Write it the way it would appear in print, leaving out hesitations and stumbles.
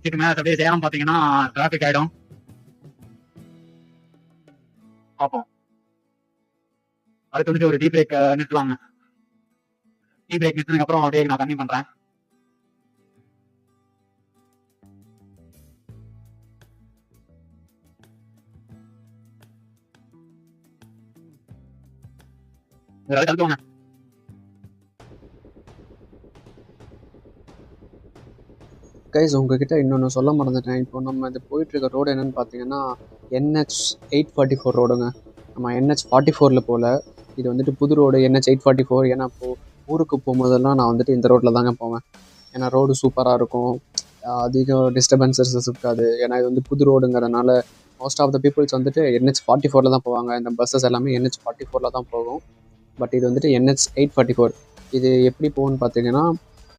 இதுக்கு மேல அப்படியே சேலம் பாத்தீங்கன்னா டிராபிக் ஆயிடும். பார்ப்போம். அதுக்கு வந்துட்டு ஒரு டீ பிரேக் நிறுத்துவாங்க. டீ பிரேக் நிறுத்தினதுக்கு அப்புறம் அப்படியே நான் கம்மி பண்றேன். கழுத்துவாங்க. கைஸ் உங்ககிட்ட இன்னொன்று சொல்ல மறந்துட்டேன். இப்போ நம்ம இது போயிட்டுருக்க ரோடு என்னென்னு பார்த்தீங்கன்னா NH 844 ரோடுங்க. நம்ம NH 44 போல். இது வந்துட்டு புது ரோடு NH 844. ஏன்னா இப்போது ஊருக்கு போகும்போதெல்லாம் நான் வந்துட்டு இந்த ரோட்டில் தாங்க போவேன். ஏன்னா ரோடு சூப்பராக இருக்கும், அதிகம் டிஸ்டர்பன்சஸ் இருக்காது. ஏன்னா இது வந்து புது ரோடுங்கிறதுனால மோஸ்ட் ஆஃப் த பீப்புள்ஸ் வந்துட்டு NH 44 தான் போவாங்க. இந்த பஸ்ஸஸ் எல்லாமே NH 44 தான் போகும். பட் இது வந்துட்டு NH 844. இது எப்படி போகும்னு பார்த்தீங்கன்னா